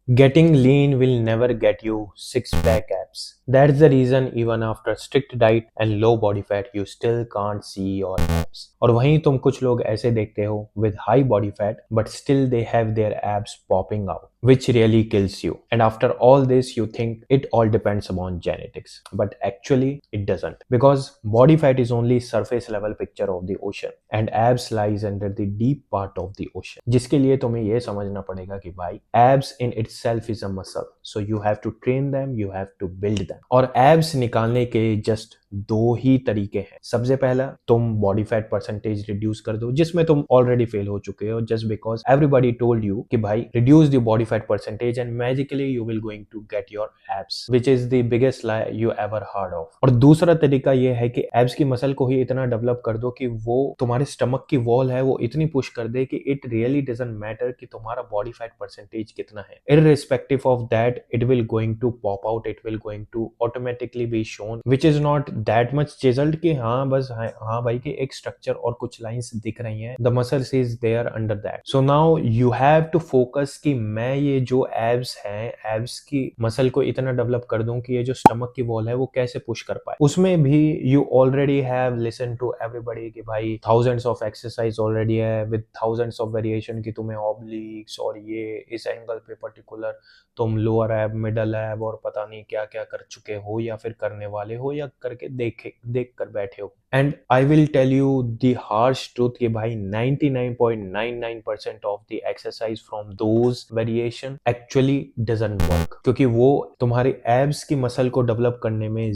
Getting lean will never get you six pack abs. That's the reason even after strict diet and low body fat you still can't see your abs. और वहीं तुम कुछ लोग ऐसे देखते हो with high body fat but still they have their abs popping out, which really kills you. And after all this you think it all depends upon genetics, but actually it doesn't, because body fat is only surface level picture of the ocean and abs lies under the deep part of the ocean, जिसके लिए तुम्हें ये समझना पड़ेगा कि भाई abs in itself is a muscle, so you have to train them, you have to build them. और abs निकालने के जस्ट दो ही तरीके हैं. सबसे पहला, तुम बॉडी फैट परसेंटेज रिड्यूस कर दो, जिसमें तुम ऑलरेडी फेल हो चुके हो just because everybody told you कि भाई reduce the body fat percentage and magically you will going to get your abs, which is the biggest lie you ever heard of. और दूसरा तरीका ये है कि एब्स की मसल को ही इतना डेवलप कर दो कि वो तुम्हारे स्टमक की वॉल है वो इतनी पुश कर दे कि इट रियली डजंट मैटर कि तुम्हारा बॉडी फैट परसेंटेज कितना है. Irrespective of that it will going to pop out, it will going to automatically be shown, which is not that much chiselled कि हाँ बस हाँ भाई कि एक स्ट्रक्चर और कुछ लाइंस दिख रही हैं. The muscles is there under that. So now you have to focus कि मैं ये जो एब्स हैं, एब्स की मसल को इतना डेवलप कर दूं कि ये जो स्टमक की वॉल है वो कैसे पुश कर पाए. उसमें भी you already have listen to everybody कि भाई थाउजेंड्स ऑफ एक्सरसाइज ऑलरेडी है विद थाउजेंड्स ऑफ वेरिएशन कि तुम्हें ऑब्लिक्स और ये इस एंगल पे पर्टिकुलर तुम लोअर एब, मिडल एब और पता नहीं क्या क्या कर चुके हो या फिर करने वाले हो या करके देख कर बैठे हो. And I will tell you the harsh truth कि भाई 99.99% of the exercise from those variation actually doesn't work, क्योंकि वो तुम्हारे एब्स की मसल को डेवलप करने में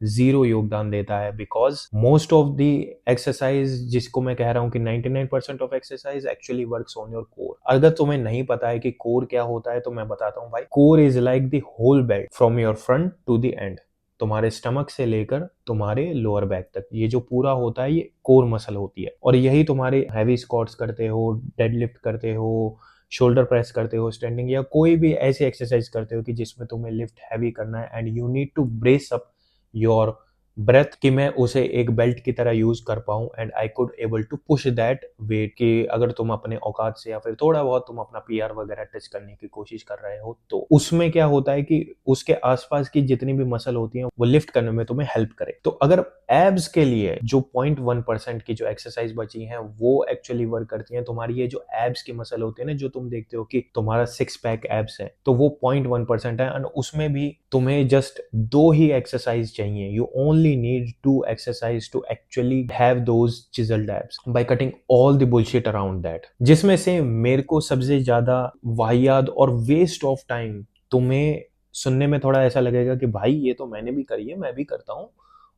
जीरो योगदान देता है. Because most of the exercise जिसको मैं कह रहा हूँ कि 99% of exercise actually works on your core. अगर तुम्हें नहीं पता है कि कोर क्या होता है तो मैं बताता हूँ भाई. Core is like the whole belt from your front to the end. तुम्हारे स्टमक से लेकर तुम्हारे लोअर बैक तक ये जो पूरा होता है ये कोर मसल होती है. और यही तुम्हारे हैवी स्क्वाट्स करते हो, डेडलिफ्ट करते हो, शोल्डर प्रेस करते हो, स्टैंडिंग या कोई भी ऐसी एक्सरसाइज करते हो कि जिसमें तुम्हें लिफ्ट हैवी करना है and you need to brace up your breath कि मैं उसे एक बेल्ट की तरह यूज कर पाऊं and I could able to push that weight. कि अगर तुम अपने औकात से या फिर थोड़ा बहुत तुम अपना पीआर वगैरह टच करने की कोशिश कर रहे हो तो उसमें क्या होता है कि उसके आसपास की जितनी भी मसल होती है वो लिफ्ट करने में तुम्हें हेल्प करे. तो अगर एब्स के लिए जो 0.1% की जो एक्सरसाइज बची है वो एक्चुअली वर्क करती है. तुम्हारी ये जो एब्स की मसल होती है ना, जो तुम देखते हो कि तुम्हारा 6 पैक एब्स है, तो वो 0.1% है एंड उसमें भी तुम्हें जस्ट दो ही एक्सरसाइज चाहिए. You only need 2 exercise to actually have those chiseled abs by cutting all the bullshit around that. जिसमें से मेरे को सबसे ज्यादा वाहियात और वेस्ट ऑफ टाइम तुम्हें सुनने में थोड़ा ऐसा लगेगा कि भाई ये तो मैंने भी करी है, मैं भी करता हूँ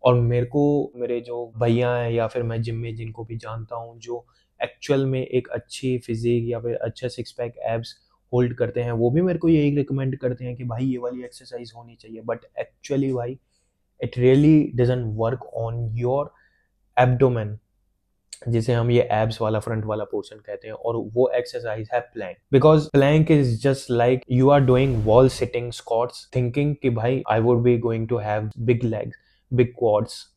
और मेरे को मेरे जो भैया हैं या फिर मैं जिम में जिनको भी जानता हूँ जो एक्चुअल में एक अच्छी फिजिक या फिर अच्छा 6 पैक एब्स होल्ड करते हैं, वो भी मेरे को यही रिकमेंड करते हैं कि भाई ये वाली एक्सरसाइज होनी चाहिए. बट एक्चुअली भाई it really doesn't work on your abdomen, जिसे हम ये एब्स वाला फ्रंट वाला पोर्शन कहते हैं. और वो एक्सरसाइज है plank. Because plank is just like you are doing wall sitting squats thinking कि भाई I would be going to have big legs, big quads.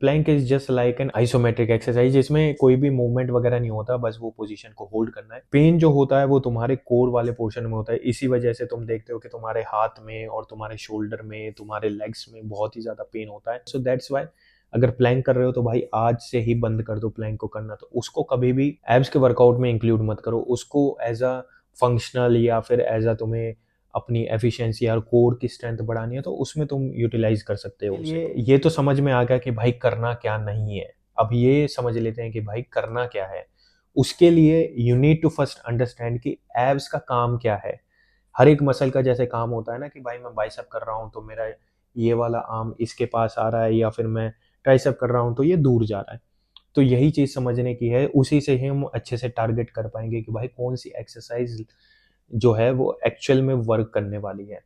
Plank is just like an isometric exercise जिसमें कोई भी movement वगैरह नहीं होता, बस वो पोजीशन को होल्ड करना है. पेन जो होता है वो तुम्हारे कोर वाले पोर्शन में होता है. इसी वजह से तुम देखते हो कि तुम्हारे हाथ में और तुम्हारे शोल्डर में, तुम्हारे लेग्स में बहुत ही ज्यादा पेन होता है. सो दैट्स वाई अगर प्लैंक कर रहे हो तो भाई आज से ही बंद कर दो प्लैंक को करना. तो उसको कभी भी एब्स के वर्कआउट में इंक्लूड मत करो. उसको एज अ फंक्शनल या फिर एज अ तुम्हें अपनी एफिशिएंसी या कोर की स्ट्रेंथ बढ़ानी है तो उसमें तुम यूटिलाइज कर सकते हो. ये तो समझ में आ गया कि भाई करना क्या नहीं है. अब ये समझ लेते हैं कि भाई करना क्या है. उसके लिए you need to first understand कि एब्स का काम क्या है. हर एक मसल का जैसे काम होता है ना कि भाई मैं बाइसेप कर रहा हूँ तो मेरा ये वाला आर्म इसके पास आ रहा है या फिर मैं ट्राइसेप कर रहा हूँ तो ये दूर जा रहा है. तो यही चीज समझने की है. उसी से ही हम अच्छे से टारगेट कर पाएंगे कि भाई कौन सी एक्सरसाइज जो है वो एक्चुअल में वर्क करने वाली है.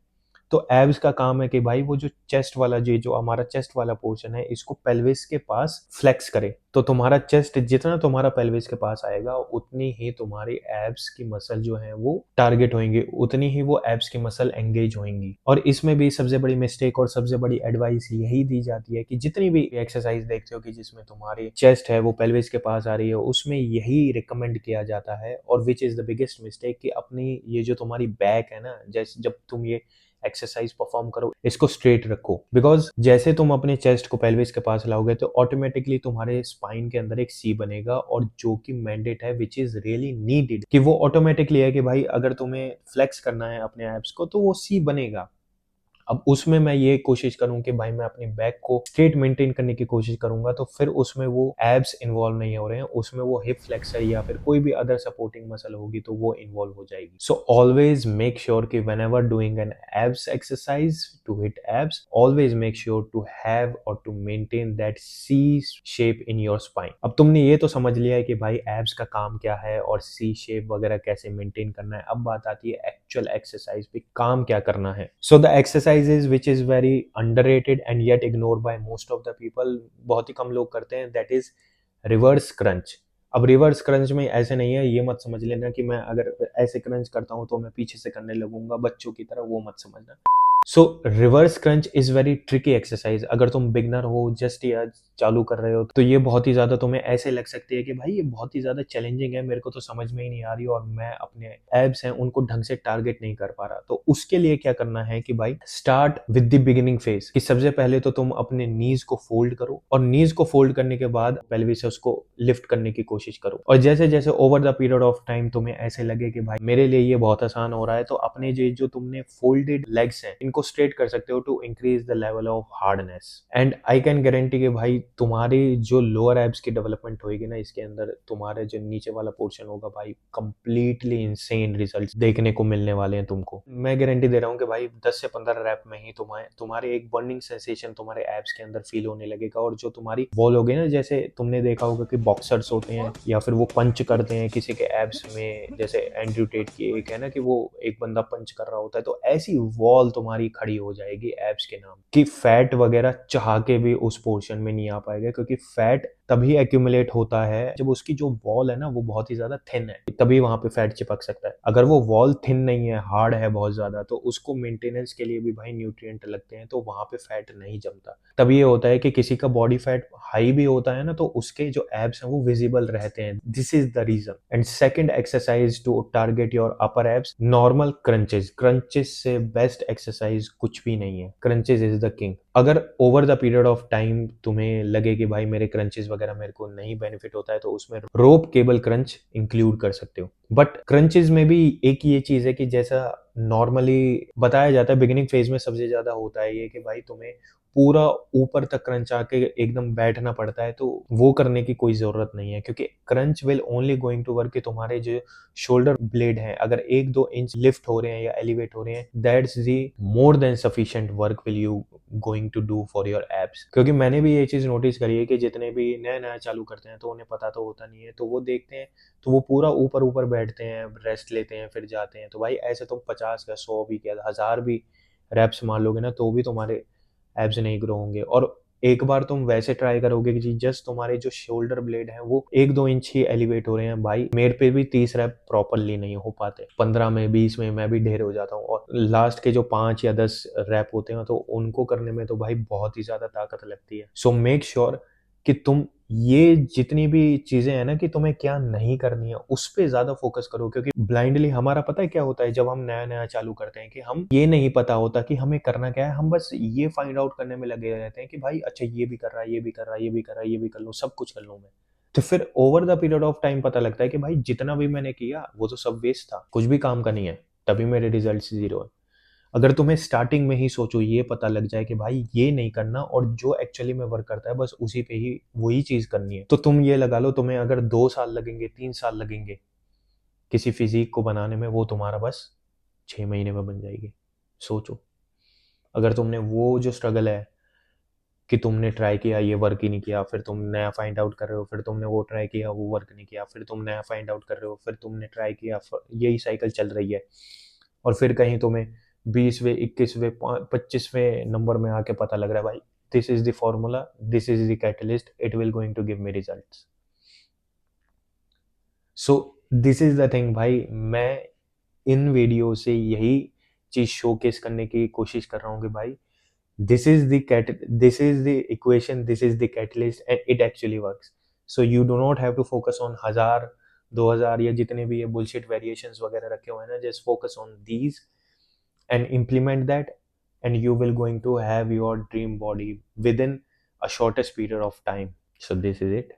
तो एब्स का काम है कि भाई वो जो चेस्ट वाला जो हमारा चेस्ट वाला पोर्शन है इसको पेल्विस के पास फ्लेक्स करे. तो तुम्हारा चेस्ट जितना तुम्हारा पेल्विस के पास आएगा उतनी ही तुम्हारी एब्स की मसल जो है वो टारगेट होंगे, उतनी ही वो एब्स की मसल एंगेज होंगी। और इसमें भी सबसे बड़ी मिस्टेक और सबसे बड़ी एडवाइस यही दी जाती है कि जितनी भी एक्सरसाइज देखते हो कि जिसमें तुम्हारी चेस्ट है वो पेल्विस के पास आ रही है, उसमें यही रिकमेंड किया जाता है, और विच इज द बिगेस्ट मिस्टेक, कि अपनी ये जो तुम्हारी बैक है ना, जैसे जब तुम ये एक्सरसाइज परफॉर्म करो इसको स्ट्रेट रखो, बिकॉज जैसे तुम अपने चेस्ट को पेल्विस के पास लाओगे तो ऑटोमेटिकली तुम्हारे स्पाइन के अंदर एक सी बनेगा, और जो कि मैंडेट है, विच इज रियली नीडेड, कि वो ऑटोमेटिकली है कि भाई अगर तुम्हें फ्लेक्स करना है अपने एब्स को तो वो सी बनेगा। अब उसमें मैं ये कोशिश करूँ कि भाई मैं अपनी बैक को स्ट्रेट मेंटेन करने की कोशिश करूंगा, तो फिर उसमें वो एब्स इन्वॉल्व नहीं हो रहे हैं, उसमें वो हिप फ्लेक्सर या फिर कोई भी अदर सपोर्टिंग मसल होगी तो वो इन्वॉल्व हो जाएगी। सो ऑलवेज मेक श्योर कि whenever doing an abs exercise to hit abs, always make sure to have और to maintain that C shape in your spine. अब तुमने ये तो समझ लिया है कि भाई एब्स का काम क्या है और सी शेप वगैरह कैसे मेंटेन करना है। अब बात आती है एक्चुअल एक्सरसाइज पे काम क्या करना है। So the exercises which is very underrated and yet ignored bye most of the people, बहुत ही कम लोग करते हैं, दैट इज रिवर्स क्रंच। अब रिवर्स क्रंच में ऐसे नहीं है, ये मत समझ लेना कि मैं अगर ऐसे क्रंच करता हूं तो मैं पीछे से करने लगूंगा बच्चों की तरह, वो मत समझना। सो reverse crunch is very tricky exercise. अगर तुम बिगनर हो, जस्ट या चालू कर रहे हो, तो ये बहुत ही ज्यादा तुम्हें ऐसे लग सकती है कि भाई ये बहुत ही ज्यादा चैलेंजिंग है, मेरे को तो समझ में ही नहीं आ रही और मैं अपने एब्स हैं उनको ढंग से टारगेट नहीं कर पा रहा। तो उसके लिए क्या करना है कि भाई start with the beginning phase, कि सबसे पहले तो तुम अपने नीज को फोल्ड करो, और नीज को फोल्ड करने के बाद पेल्विस उसको लिफ्ट करने की कोशिश करो। और जैसे जैसे over the period of time तुम्हें ऐसे लगे कि भाई मेरे लिए ये बहुत आसान हो रहा है, तो अपने जो तुमने फोल्डेड लेग्स हैं इनको स्ट्रेट कर सकते हो to increase the level of hardness. And I can guarantee कि भाई तुम्हारी जो लोअर एब्स की डेवलपमेंट होगी ना, इसके अंदर तुम्हारे जो नीचे वाला पोर्शन होगा भाई कंप्लीटली इंसेन रिजल्ट्स देखने को मिलने वाले हैं तुमको। मैं गारंटी दे रहा हूँ कि भाई 10 से 15 रैप में ही तुम्हारे एक बर्निंग सेंसेशन तुम्हारे एब्स के अंदर फील होने लगेगा, और जो तुम्हारी वॉल होगी ना, जैसे तुमने देखा होगा कि बॉक्सर्स होते हैं या फिर वो पंच करते हैं किसी के एब्स में, जैसे एंड्रयू टेट की एक है ना कि वो एक बंदा पंच कर रहा होता है, तो ऐसी वॉल तुम्हारी खड़ी हो जाएगी एब्स के नाम कि फैट वगैरह चाह के भी उस पोर्शन में नहीं आ पाएगा, क्योंकि फैट तभी एक्यूमुलेट होता है जब उसकी जो वॉल है ना वो बहुत ही ज्यादा थिन है, तभी वहां पे फैट चिपक सकता है। अगर वो वॉल थिन नहीं है, हार्ड है बहुत ज्यादा, तो उसको मेंटेनेंस के लिए भी भाई न्यूट्रिएंट लगते हैं, तो वहां पे फैट नहीं जमता। तभी ये होता है कि किसी का बॉडी फैट हाई भी होता है ना, तो उसके जो एब्स हैं वो विजिबल रहते हैं। This is the reason. And second exercise to target your upper abs, normal crunches. Crunches से बेस्ट एक्सरसाइज कुछ भी नहीं है, क्रंचेस इज द किंग। अगर over the period of time तुम्हें लगे कि भाई मेरे क्रंचेस वगैरह मेरे को नहीं बेनिफिट होता है, तो उसमें रोप केबल क्रंच इंक्लूड कर सकते हो। बट क्रंचेस में भी एक ये चीज है कि जैसा नॉर्मली बताया जाता है बिगिनिंग फेज में सबसे ज्यादा होता है ये कि भाई तुम्हें पूरा ऊपर तक क्रंच आके एकदम बैठना पड़ता है, तो वो करने की कोई जरूरत नहीं है, क्योंकि crunch will only going to work कि तुम्हारे जो शोल्डर ब्लेड हैं अगर 1-2 इंच लिफ्ट हो रहे हैं या एलिवेट हो रहे हैं, that's the more than sufficient work will you going to do for your abs. क्योंकि मैंने भी ये चीज नोटिस करी है कि जितने भी नया नया चालू करते हैं तो उन्हें पता तो होता नहीं है, तो वो देखते हैं तो वो पूरा ऊपर ऊपर बैठते हैं, रेस्ट लेते हैं, फिर जाते हैं। तो भाई ऐसे तुम 50 या 100 भी क्या 1000 भी रैप्स मार लोगे ना, तो भी तुम्हारे एब्स नहीं ग्रो होंगे। और एक बार तुम वैसे ट्राई करोगे कि जी जस्ट तुम्हारे जो शोल्डर ब्लेड है वो 1-2 इंच ही एलिवेट हो रहे हैं, भाई मेरे पे भी 30 रैप प्रॉपरली नहीं हो पाते, 15 में 20 में मैं भी ढेर हो जाता हूँ, और लास्ट के जो 5 या 10 रैप होते हैं तो उनको करने में तो भाई बहुत ही ज्यादा ताकत लगती है। सो मेक श्योर कि तुम ये जितनी भी चीजें हैं ना कि तुम्हें क्या नहीं करनी है उस पे ज्यादा फोकस करो, क्योंकि ब्लाइंडली हमारा पता है क्या होता है जब हम नया नया चालू करते हैं कि हम ये नहीं पता होता कि हमें करना क्या है, हम बस ये फाइंड आउट करने में लगे रहते हैं कि भाई अच्छा ये भी कर रहा है, ये भी कर रहा है, ये भी कर रहा है, ये भी कर लूँ, सब कुछ कर लूँ मैं। तो फिर over the period of time पता लगता है कि भाई जितना भी मैंने किया वो तो सब वेस्ट था, कुछ भी काम का नहीं है, तभी मेरे रिजल्ट जीरो है। अगर तुम्हें स्टार्टिंग में ही सोचो ये पता लग जाए कि भाई ये नहीं करना और जो एक्चुअली में वर्क करता है बस उसी पे ही वही चीज करनी है, तो तुम ये लगा लो तुम्हें अगर 2 साल लगेंगे 3 साल लगेंगे किसी फिजिक को बनाने में, वो तुम्हारा बस 6 महीने में बन जाएगी। सोचो, अगर तुमने वो जो स्ट्रगल है कि तुमने ट्राई किया ये वर्क ही नहीं किया, फिर तुम नया फाइंड आउट कर रहे हो, फिर तुमने वो ट्राई किया वो वर्क नहीं किया, फिर तुम नया फाइंड आउट कर रहे हो, फिर तुमने ट्राई किया, यही साइकिल चल रही है, और फिर कहीं तुम्हें 20वें 21वें 25वें नंबर में आके पता लग रहा है भाई this is the formula, this is the catalyst, it will going to give me results. So this is the thing भाई, मैं इन वीडियो से यही चीज शोकेस करने की कोशिश कर रहा हूँ कि भाई this is the this is the equation, this is the catalyst and it actually works. So you do not have to focus on 1000 2000 या जितने भी ये bullshit variations वगैरह रखे हुए हैं ना, just focus on these and implement that and you will going to have your dream body within a shortest period of time. So this is it.